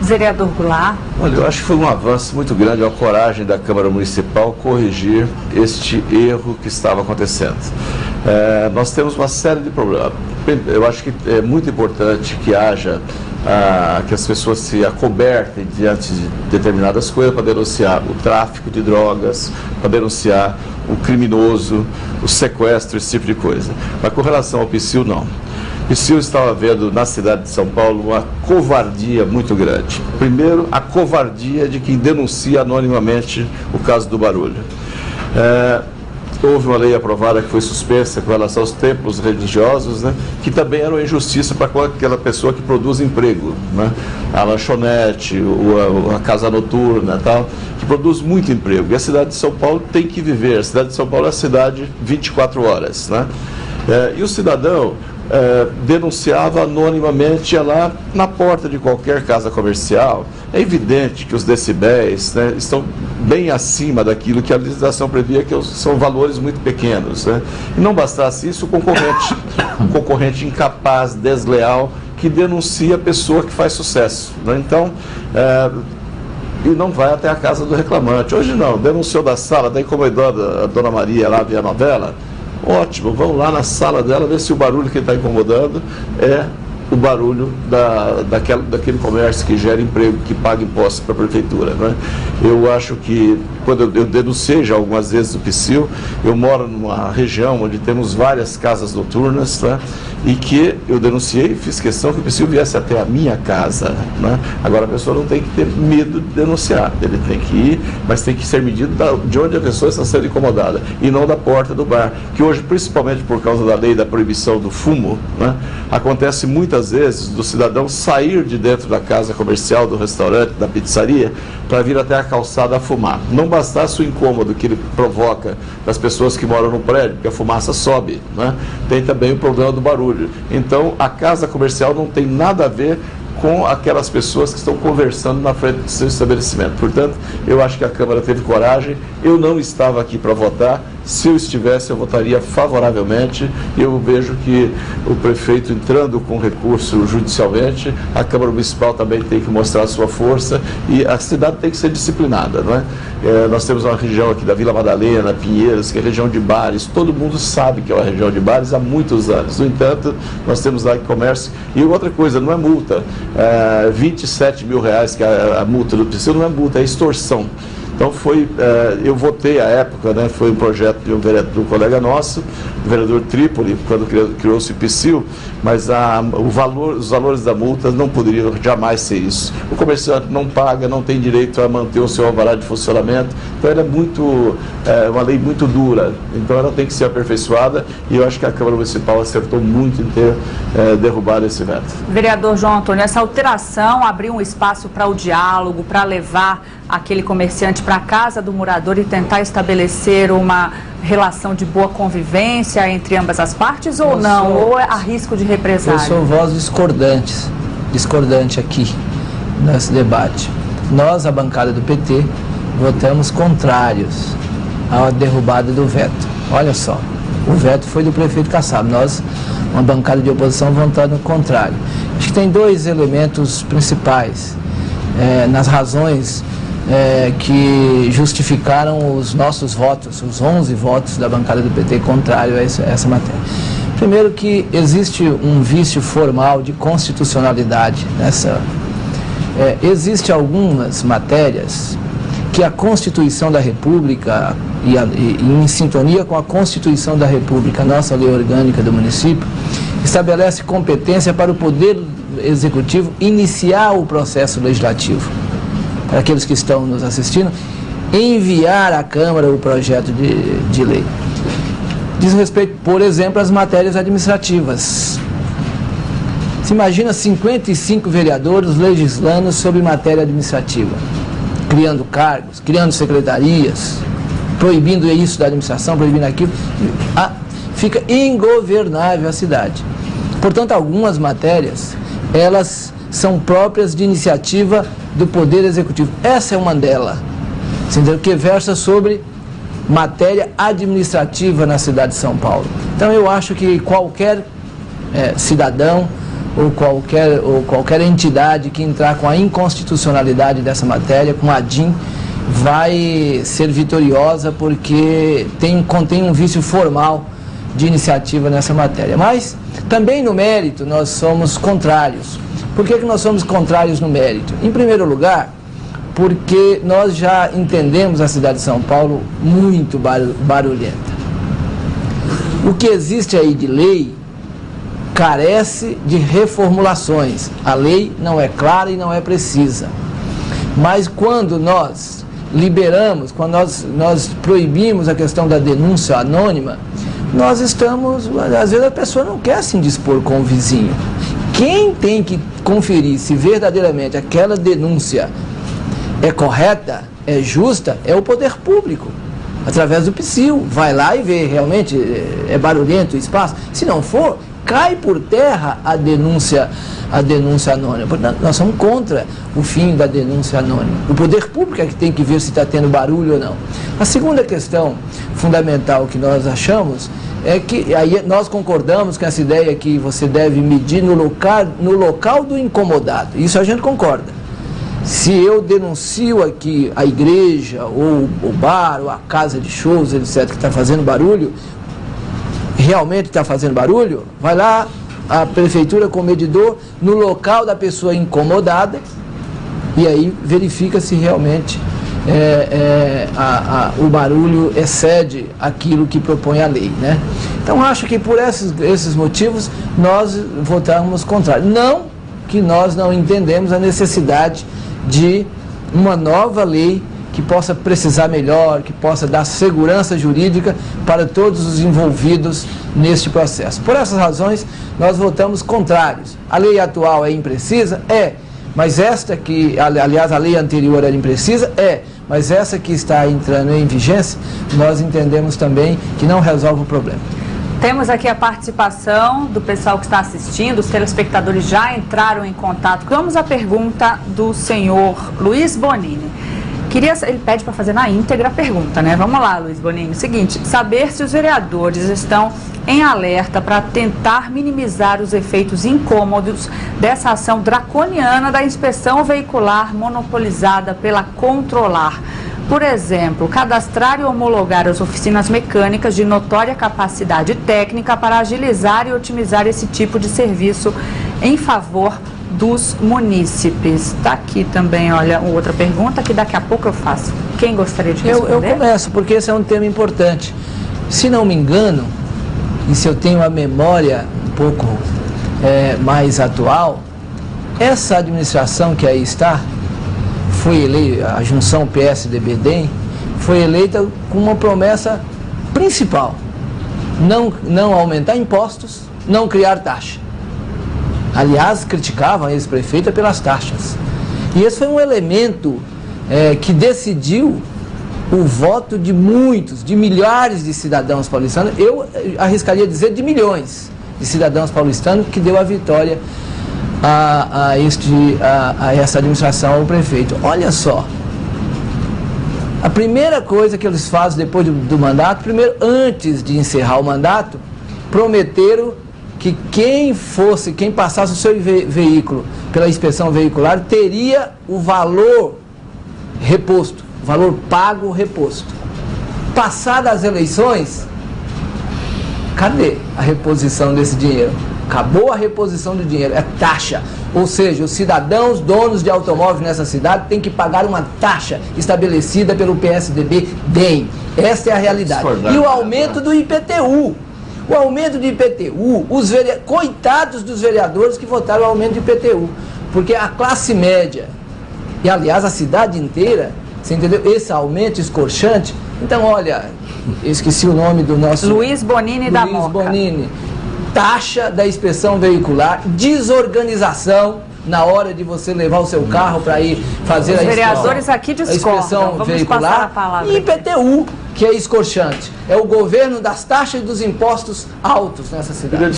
Vereador Goulart. Olha, eu acho que foi um avanço muito grande a coragem da Câmara Municipal corrigir este erro que estava acontecendo. Nós temos uma série de problemas. Eu acho que é muito importante que haja, que as pessoas se acobertem diante de determinadas coisas para denunciar o tráfico de drogas, para denunciar o criminoso, o sequestro, esse tipo de coisa. Mas com relação ao PSIL, não. O PSIL estava vendo na cidade de São Paulo uma covardia muito grande. Primeiro, a covardia de quem denuncia anonimamente o caso do barulho. Houve uma lei aprovada que foi suspensa com relação aos templos religiosos, né, que também era uma injustiça para aquela pessoa que produz emprego, né, a lanchonete, a casa noturna, tal, que produz muito emprego. E a cidade de São Paulo tem que viver. A cidade de São Paulo é a cidade 24 horas. Né, e o cidadão denunciava anonimamente, ia lá na porta de qualquer casa comercial. É evidente que os decibéis, né, estão bem acima daquilo que a legislação previa, que são valores muito pequenos. Né? E não bastasse isso, um concorrente incapaz, desleal, que denuncia a pessoa que faz sucesso. Né? Então, e não vai até a casa do reclamante. Hoje não, denunciou da sala, daí incomodou a dona Maria lá via novela. Ótimo, vamos lá na sala dela ver se o barulho que está incomodando é o barulho daquele comércio que gera emprego, que paga impostos para a prefeitura. Né? Eu acho que, quando eu denunciei já algumas vezes o PSIL, eu moro numa região onde temos várias casas noturnas, né? E que eu denunciei e fiz questão que o PSIL viesse até a minha casa. Né? Agora a pessoa não tem que ter medo de denunciar, ele tem que ir, mas tem que ser medido de onde a pessoa está sendo incomodada, e não da porta do bar, que hoje, principalmente por causa da lei da proibição do fumo, né? Acontece muitas vezes do cidadão sair de dentro da casa comercial, do restaurante, da pizzaria, para vir até a calçada a fumar. Não bastasse o incômodo que ele provoca das pessoas que moram no prédio, porque a fumaça sobe, né? Tem também o problema do barulho. Então, a casa comercial não tem nada a ver com aquelas pessoas que estão conversando na frente do seu estabelecimento. Portanto, eu acho que a Câmara teve coragem. Eu não estava aqui para votar. Se eu estivesse, eu votaria favoravelmente. Eu vejo que o prefeito entrando com recurso judicialmente, a Câmara Municipal também tem que mostrar a sua força e a cidade tem que ser disciplinada. Não é? Nós temos uma região aqui da Vila Madalena, Pinheiros, que é região de bares. Todo mundo sabe que é uma região de bares há muitos anos. No entanto, nós temos lá comércio. E outra coisa, não é multa. 27 mil reais, que é a multa do PSIL, não é multa, é extorsão. Então eu votei à época, né, foi um projeto de um colega nosso, o vereador Trípoli, quando criou-se o PSIL, mas os valores da multa não poderiam jamais ser isso. O comerciante não paga, não tem direito a manter o seu alvará de funcionamento, então ela é uma lei muito dura, então ela tem que ser aperfeiçoada, e eu acho que a Câmara Municipal acertou muito em ter derrubado esse veto. Vereador João Antônio, essa alteração abriu um espaço para o diálogo, para levar aquele comerciante para a casa do morador e tentar estabelecer uma relação de boa convivência entre ambas as partes, ou não? Ou há risco de represália? Eu sou voz discordante aqui nesse debate. Nós, a bancada do PT, votamos contrários à derrubada do veto. Olha só, o veto foi do prefeito Kassab, nós, uma bancada de oposição, votando contrário. Acho que tem dois elementos principais nas razões que justificaram os nossos votos, os 11 votos da bancada do PT contrário a essa matéria. Primeiro, que existe um vício formal de constitucionalidade nessa. Existe algumas matérias que a Constituição da República, e em sintonia com a Constituição da República, nossa lei orgânica do município, estabelece competência para o Poder Executivo iniciar o processo legislativo. Para aqueles que estão nos assistindo, enviar à Câmara o projeto de lei. Diz respeito, por exemplo, às matérias administrativas. Se imagina 55 vereadores legislando sobre matéria administrativa, criando cargos, criando secretarias, proibindo isso da administração, proibindo aquilo. Fica ingovernável a cidade. Portanto, algumas matérias, elas são próprias de iniciativa do Poder Executivo. Essa é uma delas, que versa sobre matéria administrativa na cidade de São Paulo. Então eu acho que qualquer cidadão ou qualquer entidade que entrar com a inconstitucionalidade dessa matéria, com a DIN, vai ser vitoriosa porque contém um vício formal de iniciativa nessa matéria. Mas também no mérito nós somos contrários. Por que nós somos contrários no mérito? Em primeiro lugar, porque nós já entendemos a cidade de São Paulo muito barulhenta. O que existe aí de lei carece de reformulações. A lei não é clara e não é precisa. Mas quando nós liberamos, quando nós proibimos a questão da denúncia anônima, nós estamos, às vezes a pessoa não quer se indispor com o vizinho. Quem tem que conferir se verdadeiramente aquela denúncia é correta, é justa, é o poder público, através do PSIL. Vai lá e vê, realmente é barulhento o espaço. Se não for, cai por terra a denúncia anônima. Portanto, nós somos contra o fim da denúncia anônima. O poder público é que tem que ver se está tendo barulho ou não. A segunda questão fundamental que nós achamos é que aí nós concordamos com essa ideia que você deve medir no local do incomodado. Isso a gente concorda. Se eu denuncio aqui a igreja, ou o bar, ou a casa de shows, etc., que está fazendo barulho, realmente está fazendo barulho, vai lá a prefeitura com o medidor no local da pessoa incomodada e aí verifica se realmente o barulho excede aquilo que propõe a lei, né? Então acho que por esses motivos nós votamos contrário. Não que nós não entendemos a necessidade de uma nova lei que possa precisar melhor, que possa dar segurança jurídica para todos os envolvidos neste processo. Por essas razões, nós votamos contrários. A lei atual é imprecisa? É. Mas esta que, aliás, a lei anterior era imprecisa? É. Mas essa que está entrando em vigência, nós entendemos também que não resolve o problema. Temos aqui a participação do pessoal que está assistindo, os telespectadores já entraram em contato. Vamos à pergunta do senhor Luiz Bonini. Ele pede para fazer na íntegra a pergunta, né? Vamos lá, Luiz Bonini. Seguinte, saber se os vereadores estão em alerta para tentar minimizar os efeitos incômodos dessa ação draconiana da inspeção veicular monopolizada pela Controlar. Por exemplo, cadastrar e homologar as oficinas mecânicas de notória capacidade técnica para agilizar e otimizar esse tipo de serviço em favor dos munícipes. Está aqui também, olha, outra pergunta que daqui a pouco eu faço. Quem gostaria de responder? Eu começo, porque esse é um tema importante. Se não me engano, e se eu tenho a memória um pouco mais atual, essa administração que aí está, foi eleita, a junção PSDB-DEM, foi eleita com uma promessa principal: não aumentar impostos, não criar taxa. Aliás, criticavam a ex-prefeita pelas taxas. E esse foi um elemento que decidiu o voto de muitos, de milhares de cidadãos paulistanos. Eu arriscaria dizer de milhões de cidadãos paulistanos, que deu a vitória a essa administração, ao prefeito. Olha só, a primeira coisa que eles fazem depois do mandato, primeiro, antes de encerrar o mandato, prometeram que quem passasse o seu veículo pela inspeção veicular teria o valor reposto, valor pago reposto. Passadas as eleições, cadê a reposição desse dinheiro? Acabou a reposição do dinheiro, é taxa. Ou seja, os cidadãos donos de automóveis nessa cidade têm que pagar uma taxa estabelecida pelo PSDB-DEM. Essa é a realidade. E o aumento do IPTU. O aumento do IPTU, coitados dos vereadores que votaram o aumento do IPTU. Porque a classe média, e aliás a cidade inteira, você entendeu? Esse aumento escorchante. Então, olha, eu esqueci o nome do nosso... Luiz Bonini da Moca. Luiz Bonini. Taxa da inspeção veicular, desorganização na hora de você levar o seu carro para ir fazer a vereadores aqui discordam. A inspeção veicular e IPTU, que é escorchante. É o governo das taxas e dos impostos altos nessa cidade.